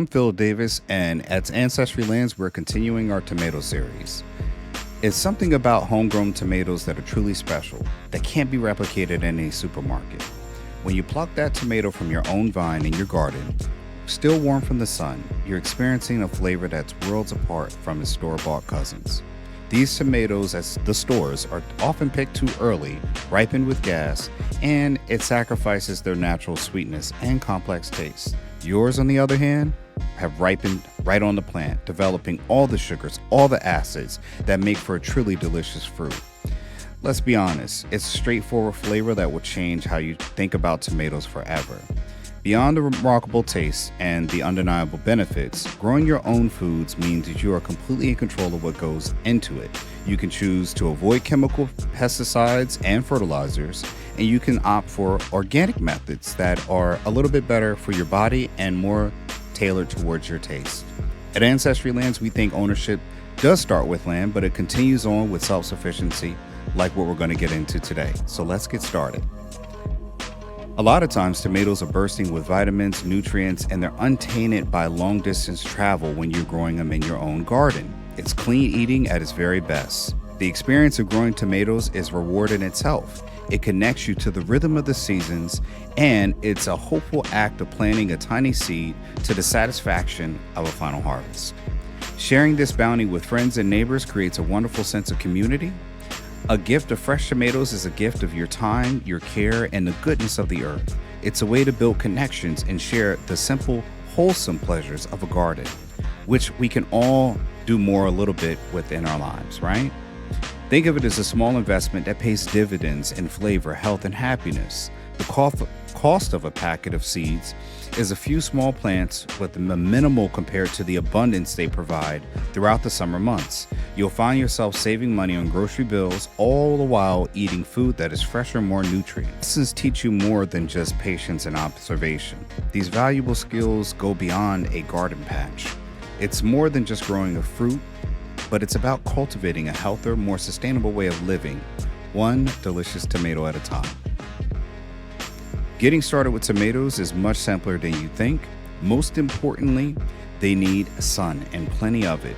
I'm Phil Davis, and at Ancestry Lands, we're continuing our tomato series. It's something about homegrown tomatoes that are truly special, that can't be replicated in a supermarket. When you pluck that tomato from your own vine in your garden, still warm from the sun, you're experiencing a flavor that's worlds apart from its store-bought cousins. These tomatoes at the stores are often picked too early, ripened with gas, and it sacrifices their natural sweetness and complex taste. Yours, on the other hand, have ripened right on the plant, developing all the sugars, all the acids that make for a truly delicious fruit. Let's be honest, it's a straightforward flavor that will change how you think about tomatoes forever. Beyond the remarkable taste and the undeniable benefits, growing your own foods means that you are completely in control of what goes into it. You can choose to avoid chemical pesticides and fertilizers, and you can opt for organic methods that are a little bit better for your body and more tailored towards your taste. At Ancestry Lands, we think ownership does start with land, but it continues on with self-sufficiency, like what we're going to get into today. So let's get started. A lot of times, tomatoes are bursting with vitamins, nutrients, and they're untainted by long distance travel when you're growing them in your own garden. It's clean eating at its very best. The experience of growing tomatoes is reward in itself. It connects you to the rhythm of the seasons, and it's a hopeful act of planting a tiny seed to the satisfaction of a final harvest. Sharing this bounty with friends and neighbors creates a wonderful sense of community. A gift of fresh tomatoes is a gift of your time, your care, and the goodness of the earth. It's a way to build connections and share the simple, wholesome pleasures of a garden, which we can all do more a little bit within our lives, right? Think of it as a small investment that pays dividends in flavor, health, and happiness. The cost of a packet of seeds is a few small plants with a minimal compared to the abundance they provide throughout the summer months. You'll find yourself saving money on grocery bills, all the while eating food that is fresher, more nutrient. Lessons teach you more than just patience and observation. These valuable skills go beyond a garden patch. It's more than just growing a fruit, but it's about cultivating a healthier, more sustainable way of living, one delicious tomato at a time. Getting started with tomatoes is much simpler than you think. Most importantly, they need sun and plenty of it.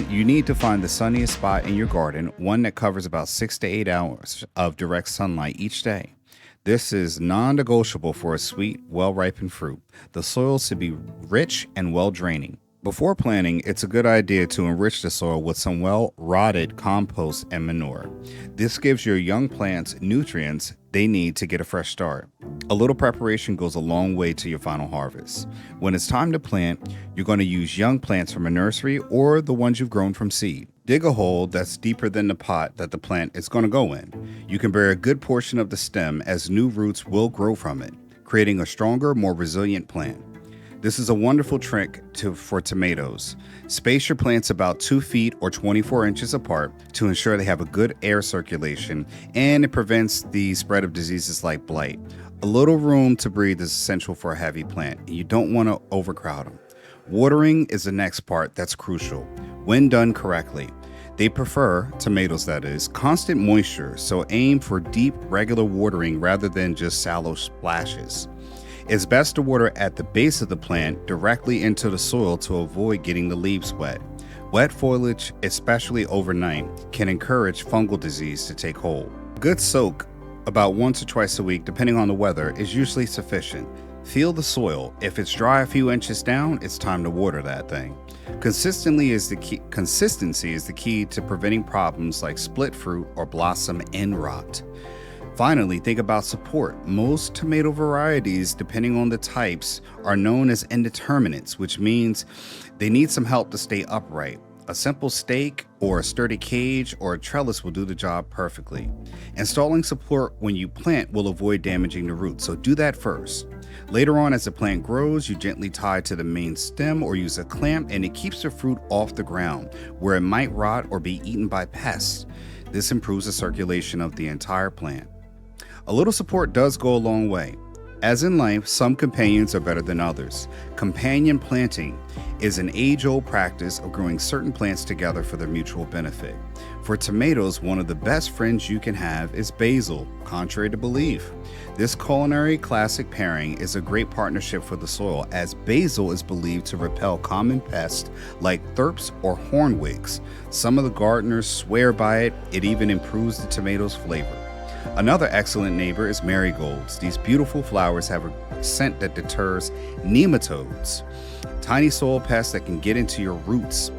You need to find the sunniest spot in your garden, one that covers about 6 to 8 hours of direct sunlight each day. This is non-negotiable for a sweet, well-ripened fruit. The soil should be rich and well-draining. Before planting, it's a good idea to enrich the soil with some well-rotted compost and manure. This gives your young plants nutrients they need to get a fresh start. A little preparation goes a long way to your final harvest. When it's time to plant, you're going to use young plants from a nursery or the ones you've grown from seed. Dig a hole that's deeper than the pot that the plant is going to go in. You can bury a good portion of the stem as new roots will grow from it, creating a stronger, more resilient plant. This is a wonderful trick for tomatoes. Space your plants about 2 feet or 24 inches apart to ensure they have a good air circulation, and it prevents the spread of diseases like blight. A little room to breathe is essential for a heavy plant, and you don't want to overcrowd them. Watering is the next part that's crucial. When done correctly, they prefer, tomatoes that is, constant moisture, so aim for deep, regular watering rather than just shallow splashes. It's best to water at the base of the plant directly into the soil to avoid getting the leaves wet. Wet foliage, especially overnight, can encourage fungal disease to take hold. A good soak, about once or twice a week, depending on the weather, is usually sufficient. Feel the soil. If it's dry a few inches down, it's time to water that thing. Consistency is the key to preventing problems like split fruit or blossom end rot. Finally, think about support. Most tomato varieties, depending on the types, are known as indeterminates, which means they need some help to stay upright. A simple stake or a sturdy cage or a trellis will do the job perfectly. Installing support when you plant will avoid damaging the roots, so do that first. Later on, as the plant grows, you gently tie to the main stem or use a clamp, and it keeps the fruit off the ground where it might rot or be eaten by pests. This improves the circulation of the entire plant. A little support does go a long way. As in life, some companions are better than others. Companion planting is an age-old practice of growing certain plants together for their mutual benefit. For tomatoes, one of the best friends you can have is basil, contrary to belief. This culinary classic pairing is a great partnership for the soil, as basil is believed to repel common pests like thrips or hornwicks. Some of the gardeners swear by it. It even improves the tomato's flavor. Another excellent neighbor is marigolds. These beautiful flowers have a scent that deters nematodes, tiny soil pests that can get into your roots.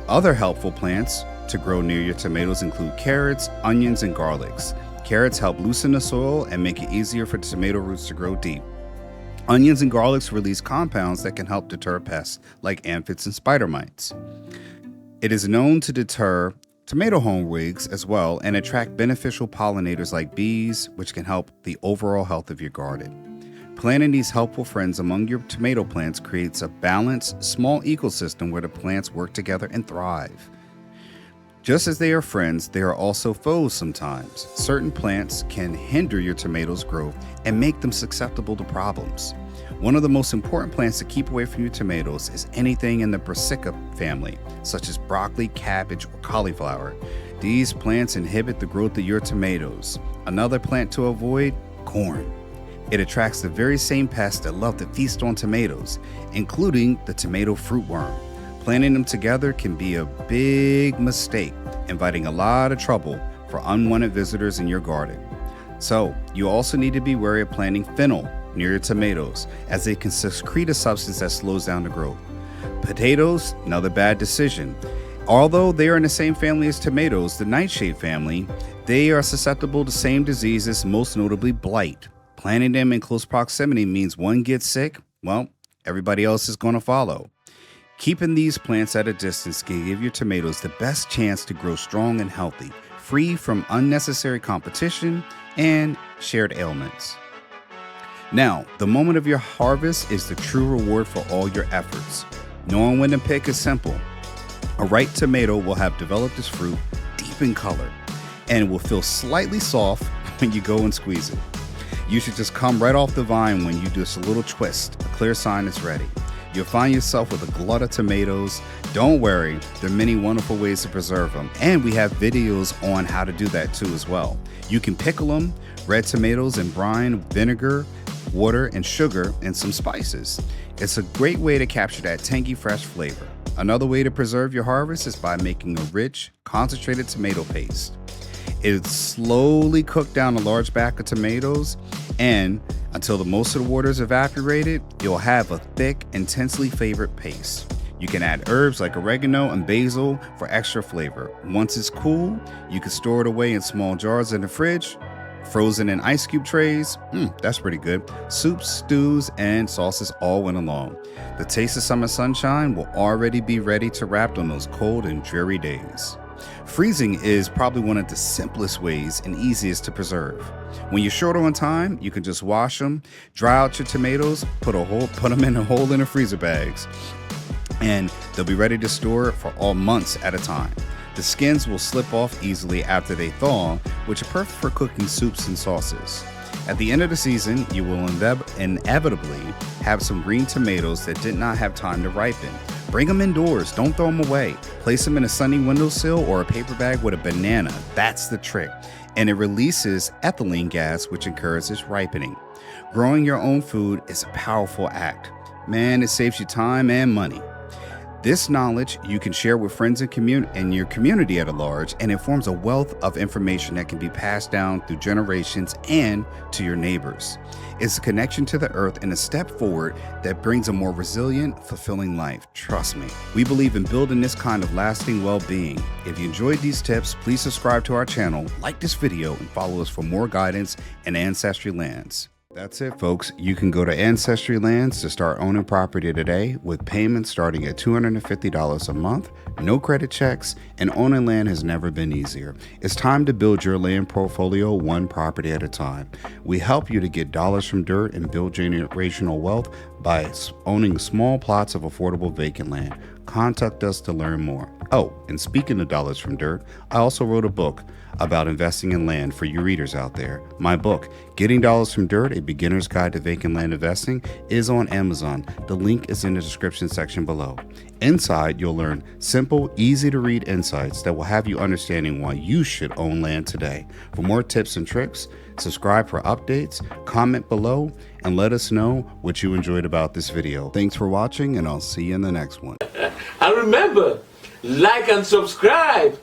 Other helpful plants to grow near your tomatoes include carrots, onions, and garlics. Carrots help loosen the soil and make it easier for the tomato roots to grow deep. Onions and garlics release compounds that can help deter pests like aphids and spider mites. It is known to deter tomato hornwicks as well and attract beneficial pollinators like bees, which can help the overall health of your garden. Planting these helpful friends among your tomato plants creates a balanced, small ecosystem where the plants work together and thrive. Just as they are friends, they are also foes sometimes. Certain plants can hinder your tomatoes' growth and make them susceptible to problems. One of the most important plants to keep away from your tomatoes is anything in the Brassica family, such as broccoli, cabbage, or cauliflower. These plants inhibit the growth of your tomatoes. Another plant to avoid, corn. It attracts the very same pests that love to feast on tomatoes, including the tomato fruit worm. Planting them together can be a big mistake, inviting a lot of trouble for unwanted visitors in your garden. So, you also need to be wary of planting fennel near your tomatoes, as they can secrete a substance that slows down the growth. Potatoes, another bad decision. Although they are in the same family as tomatoes, the nightshade family, they are susceptible to same diseases, most notably blight. Planting them in close proximity means one gets sick, well, everybody else is going to follow. Keeping these plants at a distance can give your tomatoes the best chance to grow strong and healthy, free from unnecessary competition and shared ailments. Now, the moment of your harvest is the true reward for all your efforts. Knowing when to pick is simple. A ripe tomato will have developed its fruit deep in color and will feel slightly soft when you go and squeeze it. You should just come right off the vine when you do just a little twist, a clear sign it's ready. You'll find yourself with a glut of tomatoes. Don't worry, there are many wonderful ways to preserve them, and we have videos on how to do that too as well. You can pickle them, red tomatoes in brine, vinegar, water, and sugar, and some spices. It's a great way to capture that tangy, fresh flavor. Another way to preserve your harvest is by making a rich, concentrated tomato paste. It's slowly cooked down a large bag of tomatoes, and until the most of the water is evaporated, you'll have a thick, intensely flavored paste. You can add herbs like oregano and basil for extra flavor. Once it's cool, you can store it away in small jars in the fridge, frozen in ice cube trays. That's pretty good. Soups, stews, and sauces all went along. The taste of summer sunshine will already be ready to wrap on those cold and dreary days. Freezing is probably one of the simplest ways and easiest to preserve. When you're short on time, you can just wash them, dry out your tomatoes, put them in a hole in the freezer bags, and they'll be ready to store for all months at a time. The skins will slip off easily after they thaw, which are perfect for cooking soups and sauces. At the end of the season, you will inevitably have some green tomatoes that did not have time to ripen. Bring them indoors, don't throw them away. Place them in a sunny windowsill or a paper bag with a banana. That's the trick. And it releases ethylene gas, which encourages ripening. Growing your own food is a powerful act. Man, it saves you time and money. This knowledge you can share with friends and your community at large, and it forms a wealth of information that can be passed down through generations and to your neighbors. It's a connection to the earth and a step forward that brings a more resilient, fulfilling life. Trust me, we believe in building this kind of lasting well-being. If you enjoyed these tips, please subscribe to our channel, like this video, and follow us for more guidance in Ancestry Lands. That's it, folks. You can go to Ancestry Lands to start owning property today with payments starting at $250 a month, no credit checks, and owning land has never been easier. It's time to build your land portfolio one property at a time. We help you to get dollars from dirt and build generational wealth by owning small plots of affordable vacant land. Contact us to learn more. Oh, and speaking of dollars from dirt, I also wrote a book about investing in land for you readers out there. My book, Getting Dollars from Dirt, A Beginner's Guide to Vacant Land Investing, is on Amazon. The link is in the description section below. Inside, you'll learn simple, easy to read insights that will have you understanding why you should own land today. For more tips and tricks, subscribe for updates, comment below, and let us know what you enjoyed about this video. Thanks for watching, and I'll see you in the next one. And remember, like and subscribe.